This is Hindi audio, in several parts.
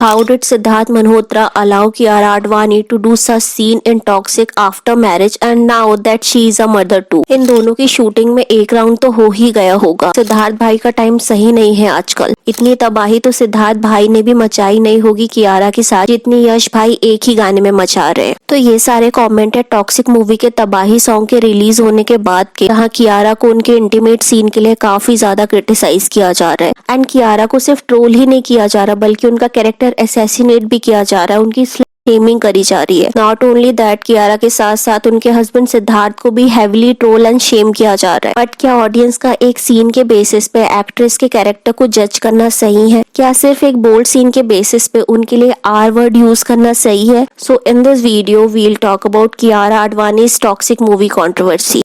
How did Siddharth Malhotra allow Kiara Advani to do such scene in Toxic after marriage and now that she is a mother too? इन दोनों की शूटिंग में एक राउंड तो हो ही गया होगा। सिद्धार्थ भाई का टाइम सही नहीं है आजकल। इतनी तबाही तो सिद्धार्थ भाई ने भी मचाई नहीं होगी कियारा के साथ जितनी यश भाई एक ही गाने में मचा रहे हैं। तो ये सारे कमेंट है टॉक्सिक मूवी के तबाही सॉन्ग के रिलीज होने के बाद के, जहाँ कियारा को उनके इंटीमेट सीन के लिए काफी ज्यादा क्रिटिसाइज किया जा रहा है। एंड कियारा को सिर्फ ट्रोल ही नहीं किया जा रहा बल्कि उनका कैरेक्टर असैसिनेट भी किया जा रहा है, उनकी स्लेमिंग करी जा रही है। नॉट ओनली दैट, कियारा के साथ साथ उनके हस्बैंड सिद्धार्थ को भी हेविली ट्रोल एंड शेम किया जा रहा है। बट क्या ऑडियंस का एक सीन के बेसिस पे एक्ट्रेस के कैरेक्टर को जज करना सही है? क्या सिर्फ एक बोल्ड सीन के बेसिस पे उनके लिए आर वर्ड यूज करना सही है? So in this video will talk about Kiara Advani's toxic movie controversy.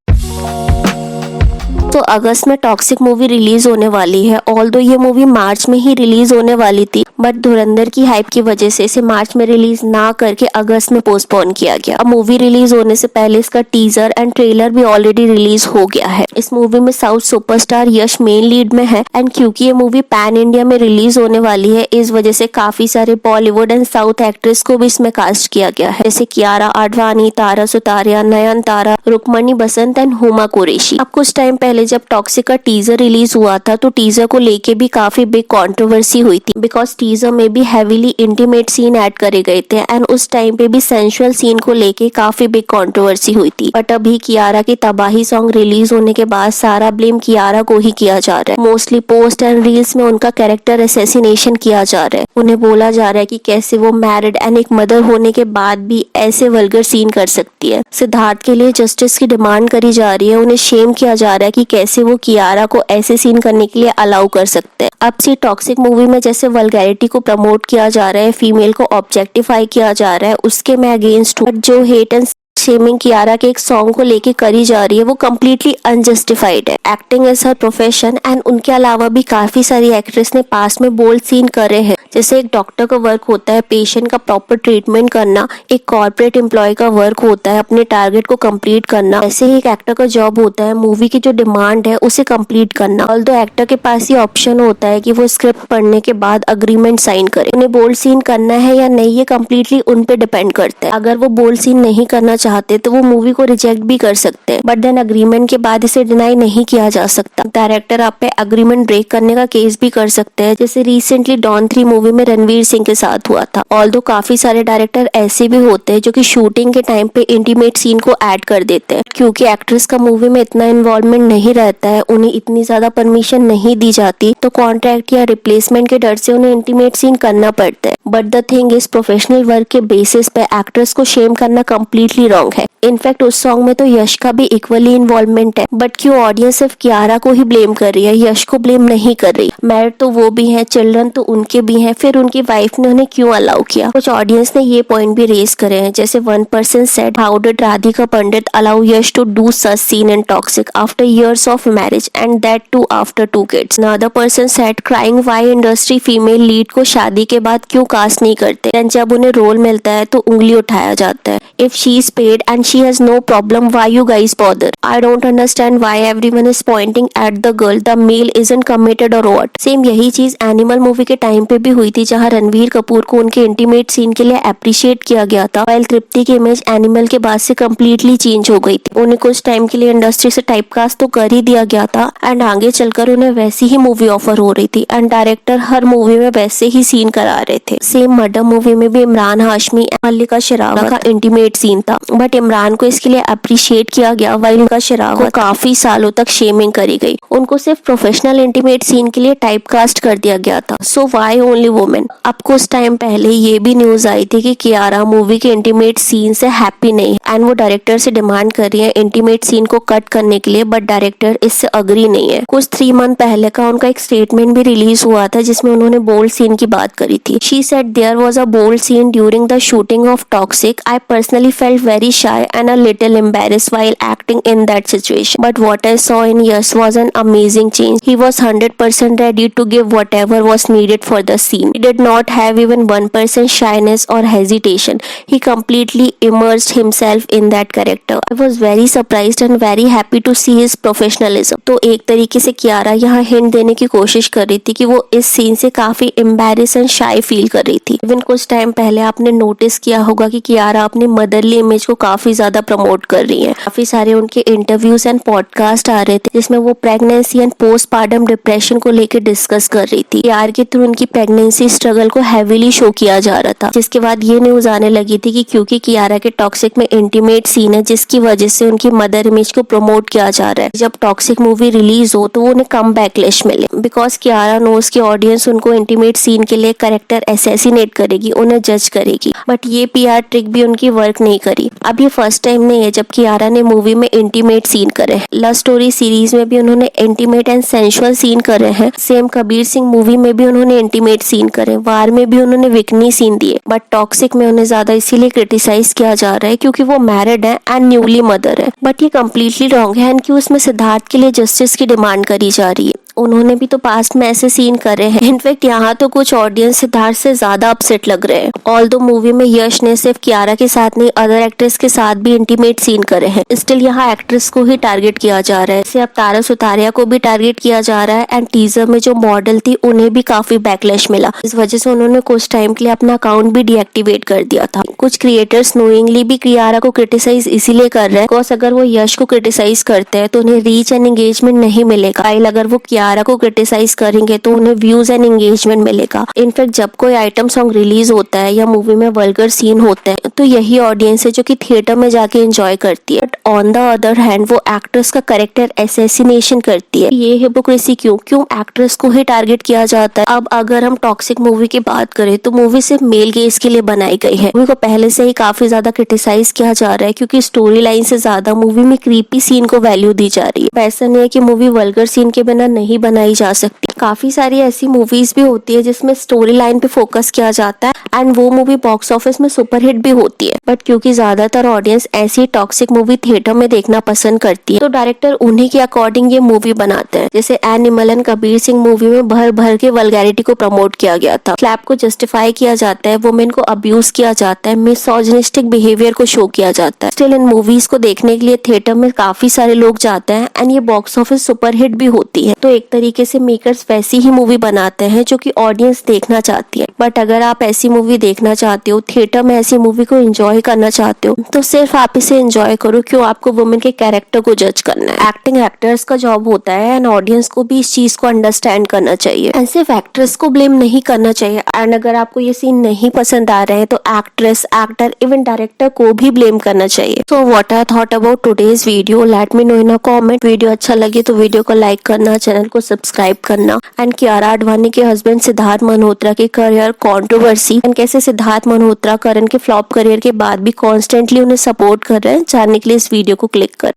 तो अगस्त में टॉक्सिक मूवी रिलीज होने वाली है। ऑल्दो ये मूवी मार्च में ही रिलीज होने वाली थी बट धुरंधर की हाइप की वजह से इसे मार्च में रिलीज ना करके अगस्त में पोस्टपोन किया गया। अब मूवी रिलीज होने से पहले इसका टीजर एंड ट्रेलर भी ऑलरेडी रिलीज हो गया है। इस मूवी में साउथ सुपरस्टार यश मेन लीड में है एंड क्योंकि ये मूवी पैन इंडिया में रिलीज होने वाली है इस वजह से काफी सारे बॉलीवुड एंड साउथ एक्ट्रेस को भी इसमें कास्ट किया गया है, जैसे कियारा आडवाणी, तारा सुतारिया, नयनतारा, रुक्मणी बसंत एंड हुमा कुरैशी। अब कुछ टाइम पहले जब टॉक्सिक का टीजर रिलीज हुआ था तो टीजर को लेके भी काफी बिग कंट्रोवर्सी हुई थी बिकॉज टीजर में भी हेविली इंटीमेट सीन ऐड करे गए थे एंड उस टाइम पे भी सेंसुअल सीन को लेके काफी बिग कंट्रोवर्सी हुई थी। बट अभी कियारा की तबाही सॉन्ग रिलीज होने के बाद सारा ब्लेम कियारा को ही किया जा रहा है। मोस्टली पोस्ट एंड रील्स में उनका कैरेक्टर असैसिनेशन किया जा रहा है। उन्हें बोला जा रहा है कि कैसे वो मैरिड एंड एक मदर होने के बाद भी ऐसे वल्गर सीन कर सकती है। सिद्धार्थ के लिए जस्टिस की डिमांड करी जा रही है। उन्हें शेम किया जा रहा है कि कैसे वो कियारा को ऐसे सीन करने के लिए अलाउ कर सकते हैं। अब सी टॉक्सिक मूवी में जैसे वल्गैरिटी को प्रमोट किया जा रहा है, फीमेल को ऑब्जेक्टिफाई किया जा रहा है, उसके मैं अगेंस्ट हूँ। जो हेट एंड शेमिंग कियारा के एक सॉन्ग को लेके करी जा रही है वो कम्प्लीटली अनजस्टिफाइड है। Acting is her profession and उनके अलावा भी काफी सारी एक्ट्रेस ने पास में बोल्ड सीन करे हैं। जैसे एक डॉक्टर का वर्क होता है पेशेंट का प्रॉपर ट्रीटमेंट करना, एक कॉर्पोरेट एम्प्लॉय का वर्क होता है अपने टारगेट को कंप्लीट करना, ऐसे ही एक एक्टर का जॉब होता है मूवी की जो डिमांड है उसे कंप्लीट करना। ऑल्दो एक्टर के पास ये ऑप्शन होता है कि वो स्क्रिप्ट पढ़ने के बाद अग्रीमेंट साइन करे। उन्हें बोल्ड सीन करना है या नहीं ये कम्प्लीटली उन पे डिपेंड करता है। अगर वो बोल्ड सीन नहीं करना चाहते तो वो मूवी को रिजेक्ट भी कर सकते हैं बट देन अग्रीमेंट के बाद इसे डिनाई नहीं किया जा सकता। डायरेक्टर आप पे अग्रीमेंट ब्रेक करने का केस भी कर सकते हैं, जैसे रिसेंटली डॉन 3 मूवी में रणवीर सिंह के साथ हुआ था। ऑल्दो काफी सारे डायरेक्टर ऐसे भी होते हैं जो कि शूटिंग के टाइम पे इंटीमेट सीन को ऐड कर देते हैं क्योंकि एक्ट्रेस का मूवी में इतना इन्वॉल्वमेंट नहीं रहता है, उन्हें इतनी ज्यादा परमिशन नहीं दी जाती तो कॉन्ट्रैक्ट या रिप्लेसमेंट के डर से उन्हें इंटीमेट सीन करना पड़ता है। But the thing is professional work के बेसिस पे एक्ट्रेस को शेम करना कम्प्लीटली रॉन्ग है। इनफैक्ट उस सॉन्ग में तो यश का भी इक्वली इन्वॉल्वमेंट है बट क्यों ऑडियंस सिर्फ कियारा को ही ब्लेम कर रही है, यश को ब्लेम नहीं कर रही? मैरिड तो वो भी है, चिल्ड्रन तो उनके भी हैं, फिर उनकी वाइफ ने उन्हें क्यों अलाउ किया? कुछ ऑडियंस ने ये पॉइंट भी रेज करे हैं, जैसे one person said how did Radhika Pandit allow Yash to do such scene in Toxic after years of marriage and that too after 2 kids. Another person said crying why industry female lead को शादी के बाद क्यों कास्ट नहीं करते एंड जब उन्हें रोल मिलता है तो उंगली उठाया जाता है। If she is paid and she has no problem why you guys bother? I don't understand why everyone is pointing at the girl, the male isn't committed or what? Same यही चीज एनिमल मूवी के टाइम पे भी हुई थी जहां रणवीर कपूर को उनके इंटीमेट सीन के लिए अप्रिशिएट किया गया था व्हाइल तृप्ति की इमेज एनिमल के बाद से कम्प्लीटली चेंज हो गई थी। उन्हें कुछ टाइम के लिए इंडस्ट्री से टाइपकास्ट तो कर ही दिया गया था एंड आगे चलकर उन्हें वैसी ही मूवी ऑफर हो रही थी एंड डायरेक्टर हर मूवी में वैसे ही सीन करा रहे थे। सेम मर्डर मूवी में भी इमरान हाशमी मल्लिका शेरावत का इंटीमेट सीन था बट इमरान को इसके लिए अप्रिशिएट किया गया व्हाइल मल्लिका शेरावत को काफी सालों तक शेमिंग करी गई। उनको सिर्फ प्रोफेशनल इंटीमेट सीन के लिए टाइपकास्ट कर दिया गया था। So why only women? अब कुछ टाइम पहले ये भी न्यूज आई थी कि कियारा मूवी के इंटीमेट सीन से हैप्पी नहीं एंड वो डायरेक्टर से डिमांड कर रही है इंटीमेट सीन को कट करने के लिए बट डायरेक्टर इससे अग्री नहीं है। कुछ 3 मंथ पहले का उनका एक स्टेटमेंट भी रिलीज हुआ था जिसमें उन्होंने बोल्ड सीन की बात करी थी। She said there was a bold scene during the shooting of Toxic, I personally felt very shy and a little embarrassed while acting in that situation. But what I saw in Yash was an amazing change. He was 100% ready to give whatever was needed for the scene. He did not have even 1% shyness or hesitation. He completely immersed himself in that character. I was very surprised and very happy to see his professionalism. तो एक तरीके से कियारा यहाँ हिंट देने की कोशिश कर रही थी कि वो इस सीन से काफी एम्बैरेस एंड शाय फील कर रही थी। इवन कुछ टाइम पहले आपने नोटिस किया होगा कि कियारा अपनी मदरली इमेज को काफी ज्यादा प्रमोट कर रही है। काफी सारे उनके इंटरव्यूज एंड पॉडकास्ट आ रहे थे जिसमें वो प्रेगनेंसी एंड पोस्टपार्टम डिप्रेशन को लेकर डिस्कस कर रही थी। यार के थ्रू उनकी प्रेगनेंसी स्ट्रगल को हैवीली शो किया जा रहा था, जिसके बाद ये न्यूज आने लगी थी कि क्योंकि कियारा के टॉक्सिक में इंटीमेट सीन है जिसकी वजह से उनकी मदर इमेज को प्रमोट किया जा रहा है। जब टॉक्सिक मूवी रिलीज हो तो वो उन्हें कम बैकलैश मिले, बिकॉज कियारा नोस की ऑडियंस उनको इंटीमेट सीन के लिए कैरेक्टर असैसिनेट करेगी, उन्हें जज करेगी। बट ये पीआर ट्रिक भी उनकी वर्क नहीं करी। अब ये फर्स्ट टाइम नहीं है जब कियारा ने मूवी में इंटीमेट सीन करे। लव स्टोरी सीरीज में भी उन्होंने इंटीमेट एंड सेंसुअल सीन करे हैं। सेम कबीर सिंह मूवी में भी उन्होंने इंटीमेट सीन करे। वार में भी उन्होंने विकनी सीन दिए। बट टॉक्सिक में उन्हें ज्यादा इसीलिए क्रिटिसाइज किया जा रहा है क्योंकि वो मैरिड है एंड न्यूली मदर है। बट ये कम्प्लीटली रॉन्ग है कि उसमें सिद्धार्थ के लिए जस्टिस की डिमांड करी जा रही है। उन्होंने भी तो पास्ट में ऐसे सीन करे हैं। इनफैक्ट यहाँ तो कुछ ऑडियंस सिद्धार्थ से ज्यादा अपसेट लग रहे हैं। ऑल्दो मूवी में यश ने सिर्फ कियारा के साथ नहीं अदर एक्ट्रेस के साथ भी इंटीमेट सीन करे हैं, स्टिल यहाँ एक्ट्रेस को ही टारगेट किया जा रहा है। इसे अब तारा सुतारिया को भी टारगेट किया जा रहा है एंड टीजर में जो मॉडल थी उन्हें भी काफी बैकलैश मिला। इस वजह से उन्होंने कुछ टाइम के लिए अपना अकाउंट भी डीएक्टिवेट कर दिया था। कुछ क्रिएटर्स नोइंगली भी कियारा को क्रिटिसाइज इसीलिए कर रहे हैं बिकॉज अगर वो यश को क्रिटिसाइज करते हैं तो उन्हें रीच एंड एंगेजमेंट नहीं मिलेगा। अगर वो कियारा को क्रिटिसाइज करेंगे तो उन्हें व्यूज एंड एंगेजमेंट मिलेगा। इनफैक्ट जब कोई आइटम सॉन्ग रिलीज होता है या मूवी में वल्गर सीन होते हैं तो यही ऑडियंस है जो कि थिएटर में जाके एंजॉय करती है। But on the other hand वो एक्ट्रेस का कैरेक्टर असैसिनेशन करती है। ये हिपोक्रेसी क्यों एक्ट्रेस को ही टारगेट किया जाता है। अब अगर हम टॉक्सिक मूवी की बात करें तो मूवी सिर्फ मेल गेज के लिए बनाई गई है। मूवी को पहले से ही काफी ज्यादा क्रिटिसाइज किया जा रहा है क्योंकि स्टोरी लाइन से ज्यादा मूवी में क्रीपी सीन को वैल्यू दी जा रही है। ऐसा नहीं है कि मूवी वल्गर सीन के बिना नहीं बनाई जा सकती। काफी सारी ऐसी मूवीज भी होती है जिसमें स्टोरी लाइन पे फोकस किया जाता है एंड वो मूवी बॉक्स ऑफिस में सुपरहिट भी होती है। बट क्योंकि ज्यादातर ऑडियंस ऐसी टॉक्सिक मूवी थिएटर में देखना पसंद करती है तो डायरेक्टर उन्हीं के अकॉर्डिंग ये मूवी बनाते हैं। जैसे animal and Kabir Singh movie में भर भर के वल्गैरिटी को प्रमोट किया गया था, स्लैप को जस्टिफाई किया जाता है, वुमेन को अब्यूज किया जाता है, मिसोजिनिस्टिक बिहेवियर को शो किया जाता है। स्टिल इन मूवीज को देखने के लिए थिएटर में काफी सारे लोग जाते हैं एंड ये बॉक्स ऑफिस सुपरहिट भी होती है। तो एक तरीके से मेकर्स वैसी ही मूवी बनाते हैं जो कि ऑडियंस देखना चाहती है। बट अगर आप ऐसी मूवी देखना चाहते हो, थिएटर में ऐसी मूवी को एंजॉय करना चाहते हो तो सिर्फ आप इसे एंजॉय करो। क्यों आपको वुमेन के कैरेक्टर को जज करना है। एक्टिंग एक्टर्स का जॉब होता है एंड ऑडियंस को भी इस चीज को अंडरस्टैंड करना चाहिए एंड सिर्फ एक्ट्रेस को ब्लेम नहीं करना चाहिए। एंड अगर आपको ये सीन नहीं पसंद आ रहे हैं तो एक्ट्रेस, एक्टर, इवन डायरेक्टर को भी ब्लेम करना चाहिए। So what I thought about today's video, let me know in a comment. Video अच्छा लगे तो वीडियो को लाइक करना, चैनल को सब्सक्राइब करना। एंड कियारा आडवाणी के हस्बैंड सिद्धार्थ मल्होत्रा के करियर कंट्रोवर्सी एंड कैसे सिद्धार्थ मल्होत्रा करण के फ्लॉप करियर के बाद भी कॉन्स्टेंटली उन्हें सपोर्ट कर रहे हैं, जानने के लिए इस वीडियो को क्लिक कर।